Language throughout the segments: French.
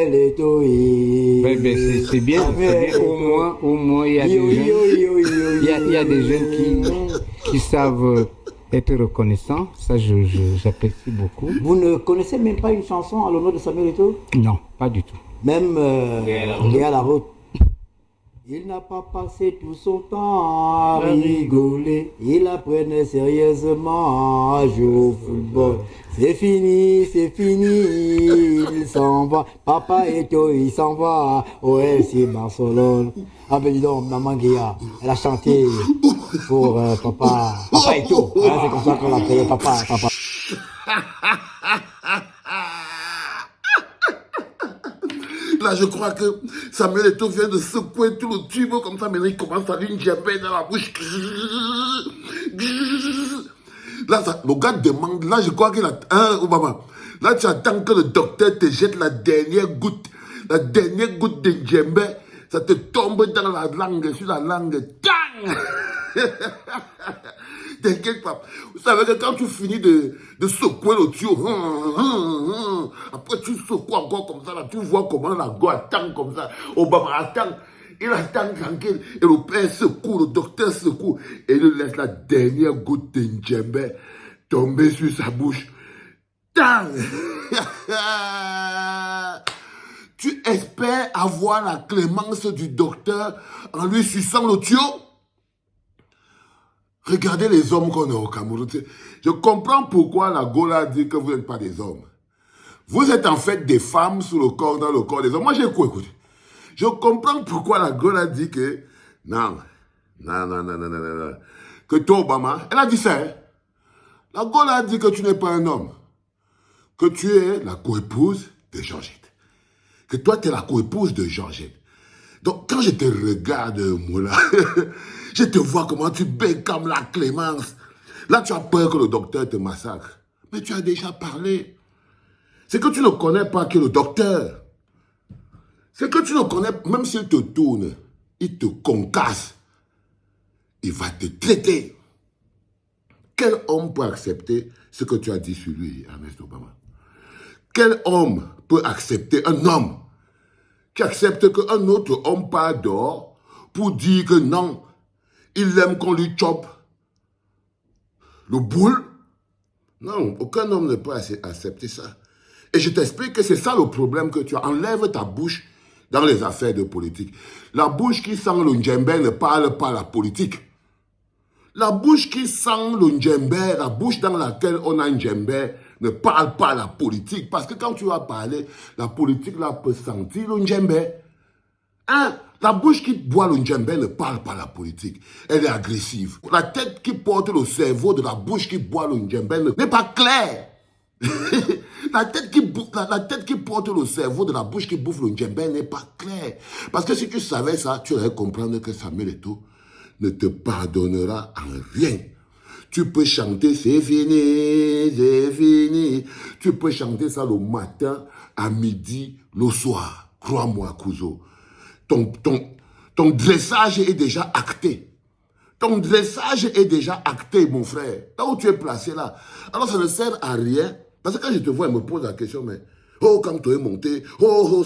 Samuel Eto'o. C'est bien, c'est bien. Au moins, il y a des jeunes, il y a des jeunes qui savent être reconnaissants. Ça, j'apprécie beaucoup. Vous ne connaissez même pas une chanson à l'honneur de Samuel Eto'o? Non, pas du tout. Même Léa Laroute. Il n'a pas passé tout son temps à rigoler. Il apprenait sérieusement à jouer au football. C'est fini, il s'en va. Papa Eto'o, il s'en va au FC Barcelone. Ah ben dis donc, maman Guilla, elle a chanté pour papa Eto'o. Hein, c'est comme ça qu'on l'appelait, papa. Là, je crois que Samuel Eto'o vient de secouer tout le tube comme ça. Maintenant, il commence à lui une djembé dans la bouche. Là, le gars demande. Là, je crois qu'il a... Hein, Obama. Là, tu attends que le docteur te jette la dernière goutte de djembé. Ça te tombe dans la langue, sur la langue. Tang. T'inquiète pas. Vous savez que quand tu finis de secouer le tuyau, après tu secoues encore comme ça, là, tu vois comment la go attend comme ça. Obama attend, il attend tranquille. Et le père secoue, le docteur secoue. Et il laisse la dernière goutte de djembé tomber sur sa bouche. Tang. Tu espères avoir la clémence du docteur en lui suçant le tuyau? Regardez les hommes qu'on a au Cameroun. Je comprends pourquoi la Gola dit que vous n'êtes pas des hommes. Vous êtes en fait des femmes sous le corps, dans le corps des hommes. Moi, j'ai quoi, écoutez. Je comprends pourquoi la Gola dit que... Non. Que toi, Obama, elle a dit ça, hein. La Gola dit que tu n'es pas un homme. Que tu es la coépouse de Georgette. Que toi, tu es la coépouse de Georgette. Donc, quand je te regarde, Moula, je te vois comment tu baies comme la clémence. Là, tu as peur que le docteur te massacre. Mais tu as déjà parlé. C'est que tu ne connais pas que le docteur. C'est que tu ne connais, même s'il te tourne, il te concasse. Il va te traiter. Quel homme peut accepter ce que tu as dit sur lui, Ernest Obama? Quel homme peut accepter, un homme qui accepte qu'un autre homme part dehors pour dire que non, il aime qu'on lui chope le boule? Non, aucun homme ne peut accepter ça. Et je t'explique que c'est ça le problème que tu as. Enlève ta bouche dans les affaires de politique. La bouche qui sent le djembé ne parle pas la politique. La bouche qui sent le djembé, la bouche dans laquelle on a un djembé, ne parle pas la politique. Parce que quand tu vas parler, la politique là peut sentir le djembé. Hein? La bouche qui boit le djembé ne parle pas la politique. Elle est agressive. La tête qui porte le cerveau de la bouche qui boit le djembé n'est pas claire. La tête qui porte le cerveau de la bouche qui bouffe le djembé n'est pas claire. Parce que si tu savais ça, tu aurais comprendre que Samuel Eto'o ne te pardonnera en rien. Tu peux chanter, c'est fini, c'est fini. Tu peux chanter ça le matin, à midi, le soir. Crois-moi, Kuzo. Ton dressage est déjà acté. Ton dressage est déjà acté, mon frère. Là où tu es placé là. Alors ça ne sert à rien. Parce que quand je te vois, il me pose la question, mais... Oh, quand tu es monté,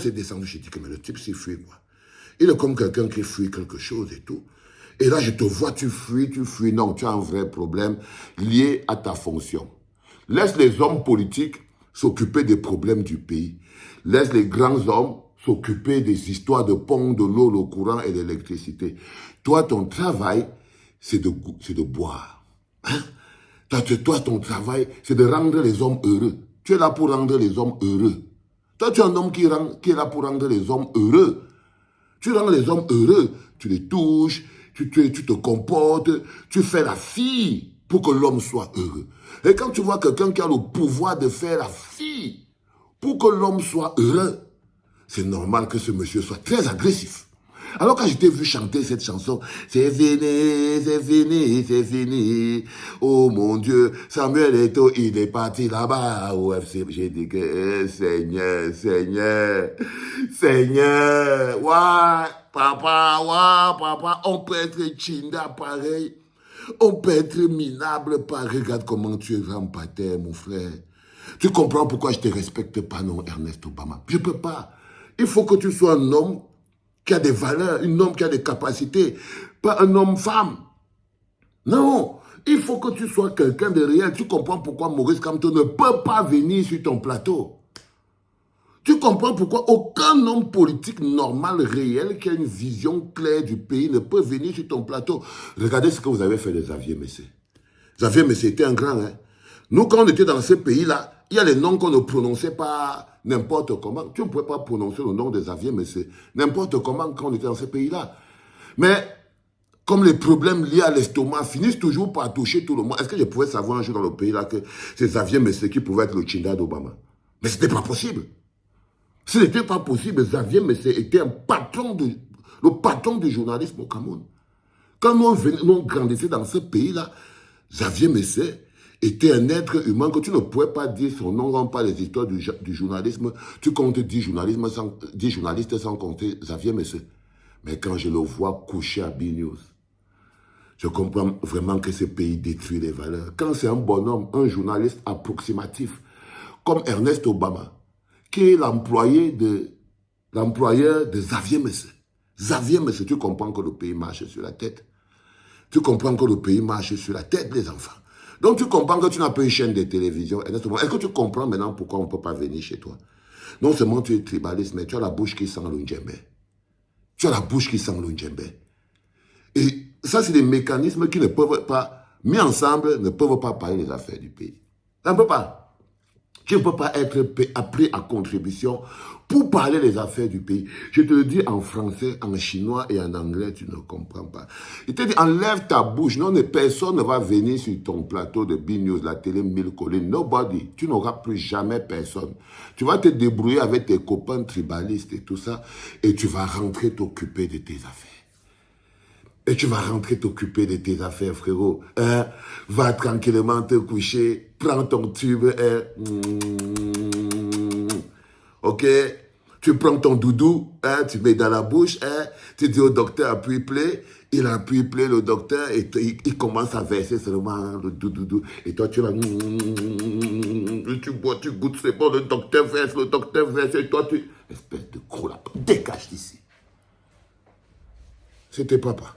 c'est descendu. Je dis que mais le type s'est fui, quoi. Il est comme quelqu'un qui fuit quelque chose et tout. Et là, je te vois, tu fuis. Non, tu as un vrai problème lié à ta fonction. Laisse les hommes politiques s'occuper des problèmes du pays. Laisse les grands hommes s'occuper des histoires de ponts, de l'eau, le courant et l'électricité. Toi, ton travail, c'est de boire. Hein? Toi, ton travail, c'est de rendre les hommes heureux. Tu es là pour rendre les hommes heureux. Toi, tu es un homme qui est là pour rendre les hommes heureux. Tu rends les hommes heureux. Tu les touches, tu te comportes, tu fais la fille pour que l'homme soit heureux. Et quand tu vois quelqu'un qui a le pouvoir de faire la fille pour que l'homme soit heureux, c'est normal que ce monsieur soit très agressif. Alors quand je t'ai vu chanter cette chanson, c'est fini, c'est fini, c'est fini. Oh mon Dieu, Samuel Eto'o, il est parti là-bas au FC. J'ai dit que Seigneur, ouais, papa, on peut être chinda pareil, on peut être minable pareil. Regarde comment tu es rampaté, mon frère. Tu comprends pourquoi je te respecte pas, non, Ernest Obama? Je peux pas. Il faut que tu sois un homme qui a des valeurs, un homme qui a des capacités, pas un homme-femme. Non, il faut que tu sois quelqu'un de réel. Tu comprends pourquoi Maurice Kamto ne peut pas venir sur ton plateau. Tu comprends pourquoi aucun homme politique normal, réel, qui a une vision claire du pays ne peut venir sur ton plateau. Regardez ce que vous avez fait de Xavier Messé. Xavier Messé était un grand. Hein? Nous, quand on était dans ce pays-là, il y a les noms qu'on ne prononçait pas n'importe comment. Tu ne pouvais pas prononcer le nom de Xavier Messé n'importe comment quand on était dans ce pays-là. Mais comme les problèmes liés à l'estomac finissent toujours par toucher tout le monde, est-ce que je pouvais savoir un jour dans le pays-là que c'est Xavier Messé qui pouvait être le Chinda d'Obama? Mais ce n'était pas possible. Ce n'était pas possible. Xavier Messé était le patron du journalisme au Cameroun. Quand nous grandissons dans ce pays-là, Xavier Messé était un être humain que tu ne pouvais pas dire son nom dans pas les histoires du journalisme. Tu comptes 10 journalistes sans compter Xavier Messé. Mais quand je le vois coucher à B-News, je comprends vraiment que ce pays détruit les valeurs. Quand c'est un bonhomme, un journaliste approximatif, comme Ernest Obama, qui est l'employeur de Xavier Messé. Xavier Messé, tu comprends que le pays marche sur la tête. Tu comprends que le pays marche sur la tête des enfants. Donc tu comprends que tu n'as pas une chaîne de télévision. Est-ce que tu comprends maintenant pourquoi on ne peut pas venir chez toi? Non seulement tu es tribaliste, mais tu as la bouche qui sent le Ndjembe. Tu as la bouche qui sent le Ndjembe. Et ça, c'est des mécanismes qui ne peuvent pas, mis ensemble, ne peuvent pas parler des affaires du pays. Ça ne peut pas. Tu ne peux pas être appris à contribution pour parler des affaires du pays. Je te le dis en français, en chinois et en anglais, tu ne comprends pas. Je te dis, enlève ta bouche. Non, personne ne va venir sur ton plateau de B-News, la télé 1000 collines. Nobody. Tu n'auras plus jamais personne. Tu vas te débrouiller avec tes copains tribalistes et tout ça, et tu vas rentrer t'occuper de tes affaires. Et tu vas rentrer t'occuper de tes affaires, frérot. Va tranquillement te coucher, prends ton tube. Ok? Tu prends ton doudou, tu mets dans la bouche, tu dis au docteur appuie play, il appuie play le docteur et il commence à verser seulement le doudou. Et toi tu vas... Tu bois, tu goûtes, c'est bon, le docteur verse, et toi tu... Espèce de gros lapin, dégage d'ici. C'était papa.